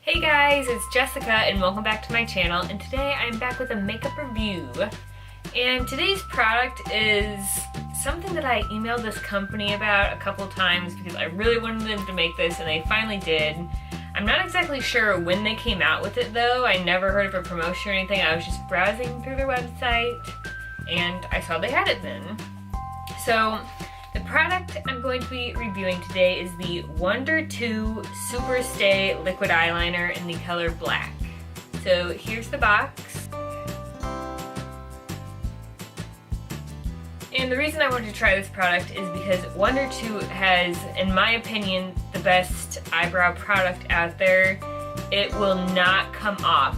Hey guys, it's Jessica and welcome back to my channel, and today I'm back with a makeup review. And today's product is something that I emailed this company about a couple times because I really wanted them to make this and they finally did. I'm not exactly sure when they came out with it though. I never heard of a promotion or anything. I was just browsing through their website and I saw they had it then. So the product I'm going to be reviewing today is the Wunder2 Super Stay Liquid Eyeliner in the color black. So here's the box. And the reason I wanted to try this product is because Wunder2 has, in my opinion, the best eyebrow product out there. It will not come off.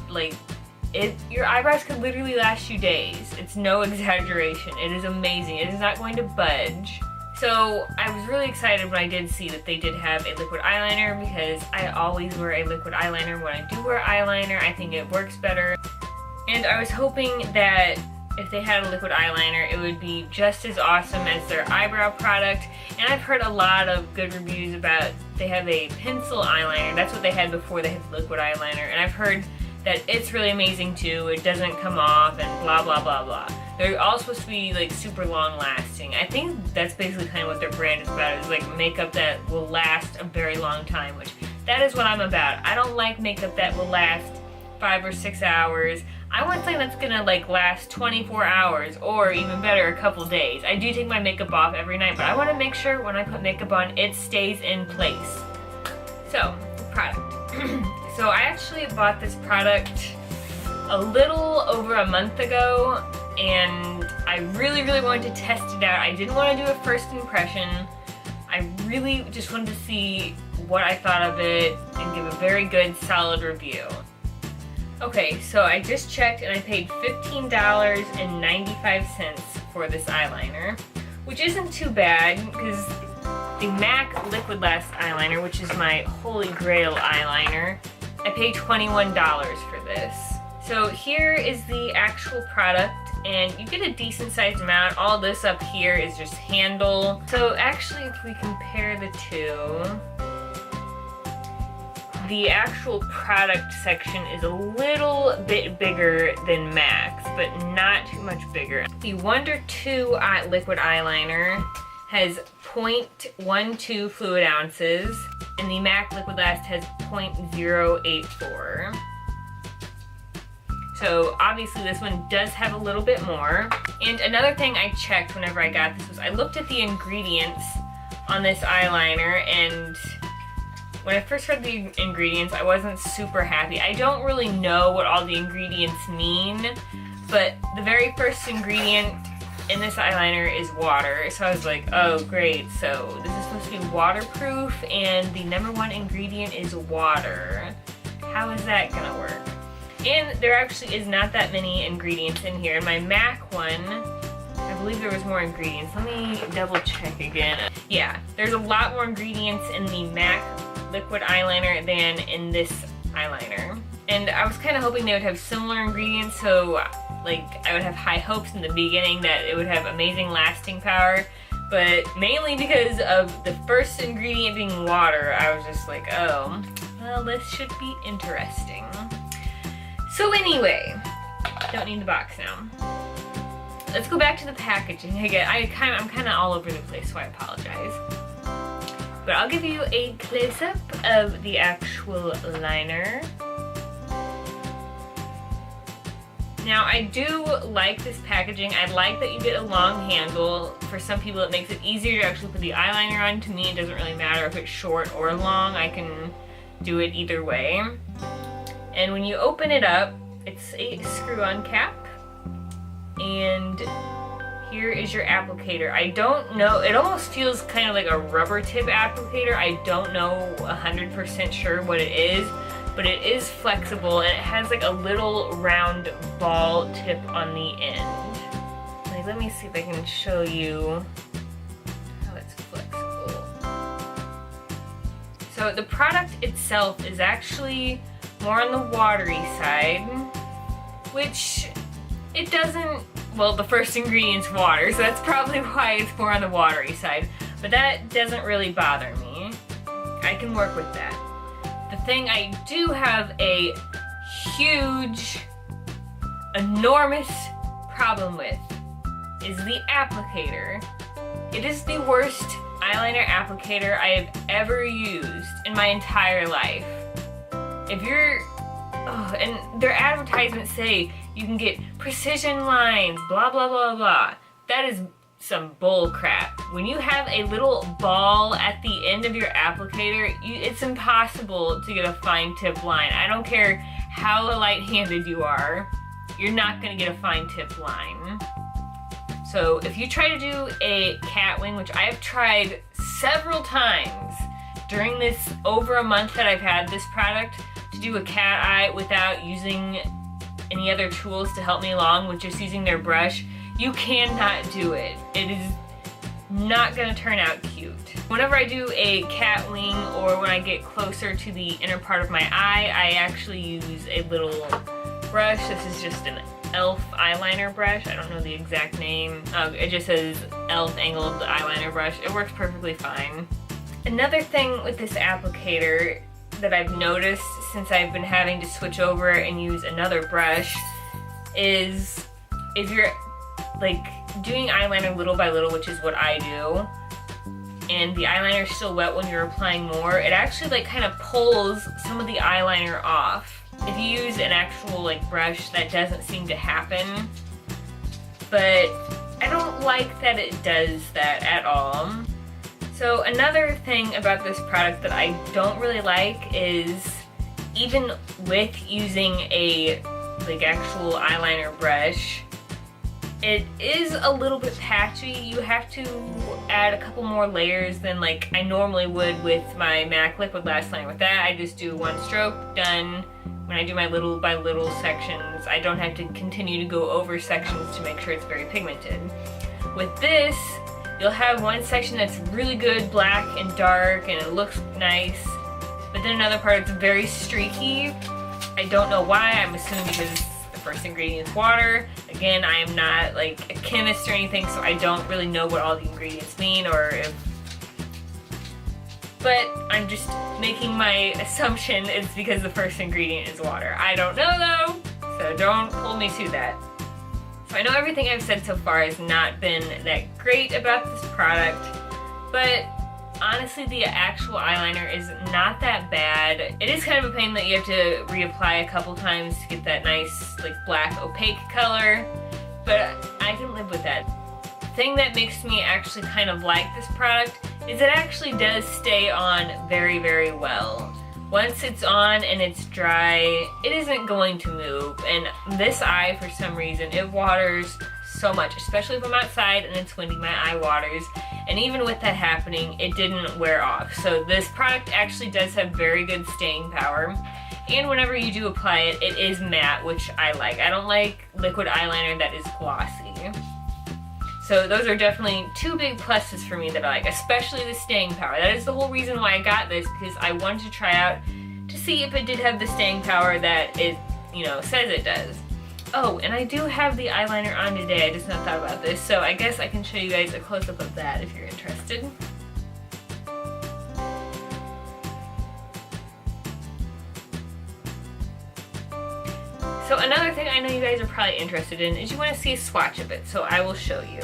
Your eyebrows could literally last you days. It's no exaggeration. It is amazing. It is not going to budge. So I was really excited when I did see that they did have a liquid eyeliner because I always wear a liquid eyeliner when I do wear eyeliner. I think it works better. And I was hoping that if they had a liquid eyeliner, it would be just as awesome as their eyebrow product. And I've heard a lot of good reviews about they have a pencil eyeliner. That's what they had before they had the liquid eyeliner. And I've heard that it's really amazing too. It doesn't come off and blah blah blah blah. They're all supposed to be like super long lasting. I think that's basically kind of what their brand is about, is like makeup that will last a very long time, which that is what I'm about. I don't like makeup that will last 5 or 6 hours. I want something that's gonna like last 24 hours or even better, a couple days. I do take my makeup off every night, but I want to make sure when I put makeup on, it stays in place. So, the product. So I actually bought this product a little over a month ago, and I really wanted to test it out. I didn't want to do a first impression. I really just wanted to see what I thought of it and give a very good, solid review. Okay, so I just checked and I paid $15.95 for this eyeliner, which isn't too bad because the MAC Liquid Lash eyeliner, which is my holy grail eyeliner, I paid $21 for this. So here is the actual product, and you get a decent sized amount. All this up here is just handle. So actually, if we compare the two, the actual product section is a little bit bigger than MAC's, but not too much bigger. The Wunder2 liquid eyeliner has 0.12 fluid ounces, and the MAC Liquid Lash has 0.084. So obviously this one does have a little bit more. And another thing I checked whenever I got this was I looked at the ingredients on this eyeliner, and when I first read the ingredients, I wasn't super happy. I don't really know what all the ingredients mean, but the very first ingredient in this eyeliner is water. So I was like, oh great, so this is supposed to be waterproof and the #1 ingredient is water. How is that gonna work? And there actually is not that many ingredients in here. In my MAC one, I believe there was more ingredients. Let me double check again. Yeah, there's a lot more ingredients in the MAC liquid eyeliner than in this eyeliner. And I was kind of hoping they would have similar ingredients, so like I would have high hopes in the beginning that it would have amazing lasting power, but mainly because of the first ingredient being water, I was just like, oh, well, this should be interesting. So anyway, don't need the box now. Let's go back to the packaging. Again, I'm kind of all over the place, so I apologize. But I'll give you a close-up of the actual liner. Now, I do like this packaging. I like that you get a long handle. For some people, it makes it easier to actually put the eyeliner on. To me, it doesn't really matter if it's short or long. I can do it either way. And when you open it up, it's a screw-on cap. And here is your applicator. I don't know, it almost feels kind of like a rubber tip applicator. I don't know 100% sure what it is, but it is flexible and it has like a little round ball tip on the end. Like, let me see if I can show you how it's flexible. So the product itself is actually more on the watery side, which it doesn't, well, the first ingredient's water, so that's probably why it's more on the watery side. But that doesn't really bother me. I can work with that. The thing I do have a huge, enormous problem with is the applicator. It is the worst eyeliner applicator I have ever used in my entire life. If you're, and their advertisements say you can get precision lines, blah, blah, blah, blah. That is some bull crap. When you have a little ball at the end of your applicator, it's impossible to get a fine tip line. I don't care how light-handed you are, you're not gonna get a fine tip line. So if you try to do a cat wing, which I have tried several times during this over a month that I've had this product, to do a cat eye without using any other tools to help me along with just using their brush, you cannot do it. It is not gonna turn out cute. Whenever I do a cat wing or when I get closer to the inner part of my eye, I actually use a little brush. This is just an e.l.f. eyeliner brush. I don't know the exact name. It just says e.l.f. angled eyeliner brush. It works perfectly fine. Another thing with this applicator that I've noticed since I've been having to switch over and use another brush is if you're like doing eyeliner little by little, which is what I do, and the eyeliner is still wet when you're applying more, it actually like kind of pulls some of the eyeliner off. If you use an actual like brush, that doesn't seem to happen, but I don't like that it does that at all. So another thing about this product that I don't really like is even with using a like actual eyeliner brush, it is a little bit patchy. You have to add a couple more layers than like I normally would with my MAC Liquid Lash Liner. With that, I just do one stroke, done. When I do my little by little sections, I don't have to continue to go over sections to make sure it's very pigmented. With this, you'll have one section that's really good, black and dark, and it looks nice, but then another part that's very streaky. I don't know why. I'm assuming because the first ingredient is water. Again, I am not like a chemist or anything, so I don't really know what all the ingredients mean or if, but I'm just making my assumption it's because the first ingredient is water. I don't know though, so don't hold me to that. So I know everything I've said so far has not been that great about this product, but honestly the actual eyeliner is not that bad. It is kind of a pain that you have to reapply a couple times to get that nice like black opaque color, but I can live with that. The thing that makes me actually kind of like this product is it actually does stay on very, very well. Once it's on and it's dry, it isn't going to move. And this eye, for some reason, it waters so much, especially if I'm outside and it's windy, my eye waters. And even with that happening, it didn't wear off. So this product actually does have very good staying power. And whenever you do apply it, it is matte, which I like. I don't like liquid eyeliner that is glossy. So those are definitely two big pluses for me that I like, especially the staying power. That is the whole reason why I got this, because I wanted to try out to see if it did have the staying power that it, you know, says it does. Oh, and I do have the eyeliner on today. I just not thought about this, so I guess I can show you guys a close-up of that if you're interested. So another thing I know you guys are probably interested in is you want to see a swatch of it, so I will show you.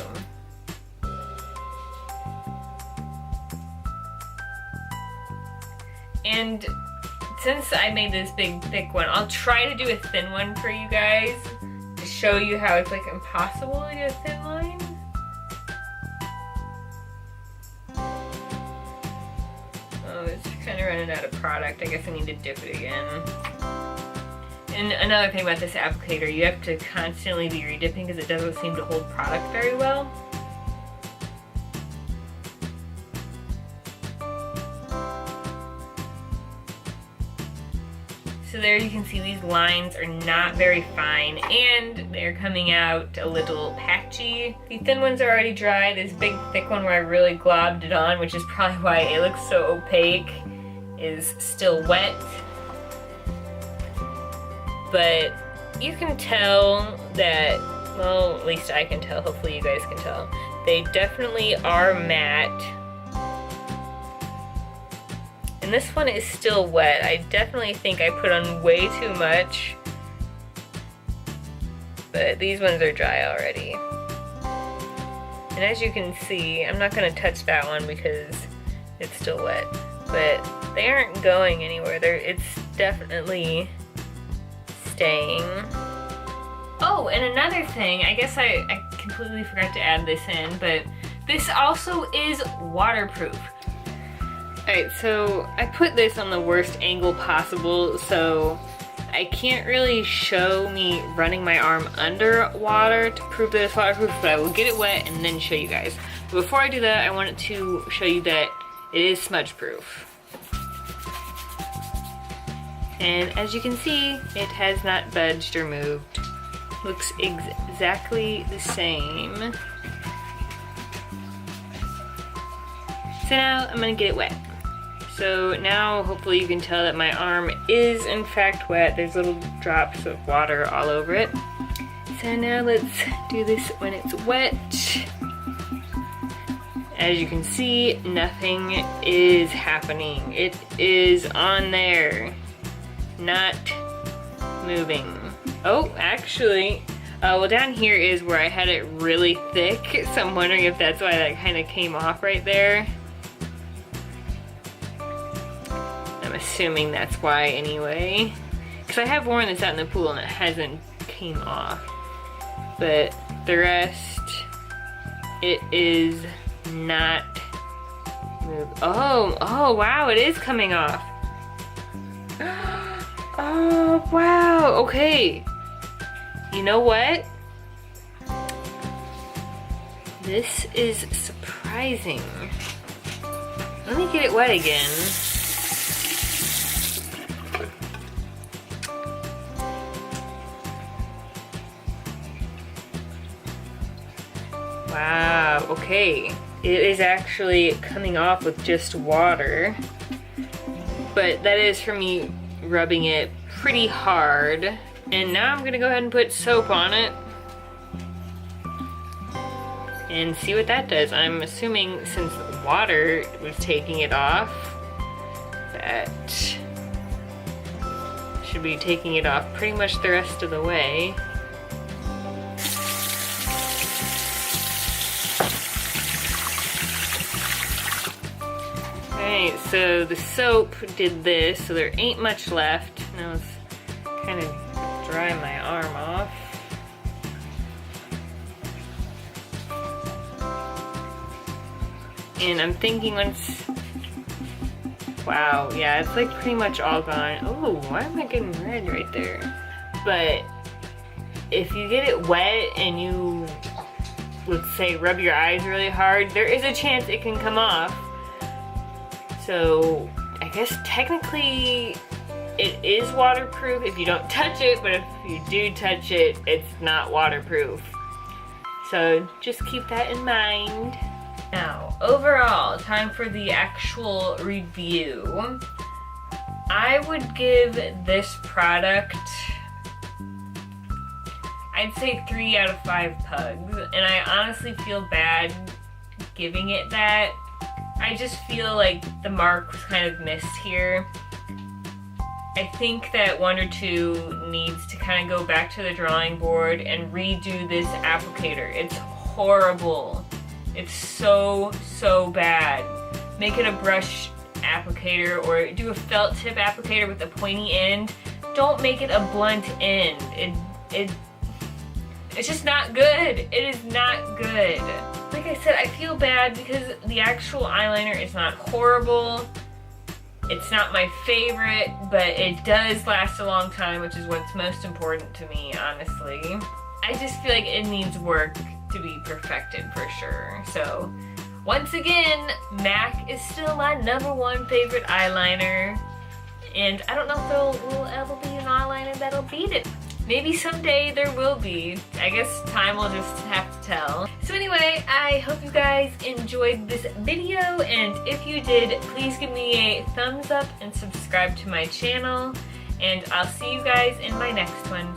And since I made this big thick one, I'll try to do a thin one for you guys to show you how it's like impossible to get a thin line. Oh, it's kind of running out of product. I guess I need to dip it again. And another thing about this applicator, you have to constantly be redipping because it doesn't seem to hold product very well. So there you can see these lines are not very fine and they're coming out a little patchy. The thin ones are already dry. This big thick one where I really globbed it on, which is probably why it looks so opaque, is still wet. But you can tell that, well, at least I can tell, hopefully you guys can tell, they definitely are matte. And this one is still wet. I definitely think I put on way too much. But these ones are dry already. And as you can see, I'm not gonna touch that one because it's still wet. But they aren't going anywhere. It's definitely staying. Oh, and another thing, I guess I completely forgot to add this in, but this also is waterproof. Alright, so I put this on the worst angle possible, so I can't really show me running my arm under water to prove that it's waterproof, but I will get it wet and then show you guys. But before I do that, I wanted to show you that it is smudge proof. And as you can see, it has not budged or moved. Looks exactly the same. So now I'm gonna get it wet. So now hopefully you can tell that my arm is in fact wet. There's little drops of water all over it. So now let's do this when it's wet. As you can see, nothing is happening. It is on there, not moving. Oh, actually, well down here is where I had it really thick, so I'm wondering if that's why that kind of came off right there. I'm assuming that's why anyway. Because I have worn this out in the pool and it hasn't came off. But the rest, it is not moved. Oh wow, it is coming off. Oh wow, okay. You know what? This is surprising. Let me get it wet again. Wow, okay. It is actually coming off with just water. But that is for me rubbing it pretty hard. And now I'm gonna go ahead and put soap on it and see what that does. I'm assuming since water was taking it off, that should be taking it off pretty much the rest of the way. Alright, so the soap did this, so there ain't much left. Now let's kind of dry my arm off. And I'm thinking once, wow, yeah, it's like pretty much all gone. Oh, why am I getting red right there? But if you get it wet and you, let's say, rub your eyes really hard, there is a chance it can come off. So I guess technically it is waterproof if you don't touch it, but if you do touch it, it's not waterproof. So just keep that in mind. Now, overall, time for the actual review. I would give this product, I'd say 3 out of 5 pugs, and I honestly feel bad giving it that. I just feel like the mark was kind of missed here. I think that Wunder2 needs to kind of go back to the drawing board and redo this applicator. It's horrible. It's so bad. Make it a brush applicator or do a felt tip applicator with a pointy end. Don't make it a blunt end. It's just not good. It is not good. Like I said, I feel bad because the actual eyeliner is not horrible. It's not my favorite, but it does last a long time, which is what's most important to me, honestly. I just feel like it needs work to be perfected for sure. So, once again, MAC is still my #1 favorite eyeliner. And I don't know if there will ever be an eyeliner that'll beat it. Maybe someday there will be. I guess time will just have to tell. So anyway, I hope you guys enjoyed this video, and if you did, please give me a thumbs up and subscribe to my channel, and I'll see you guys in my next one.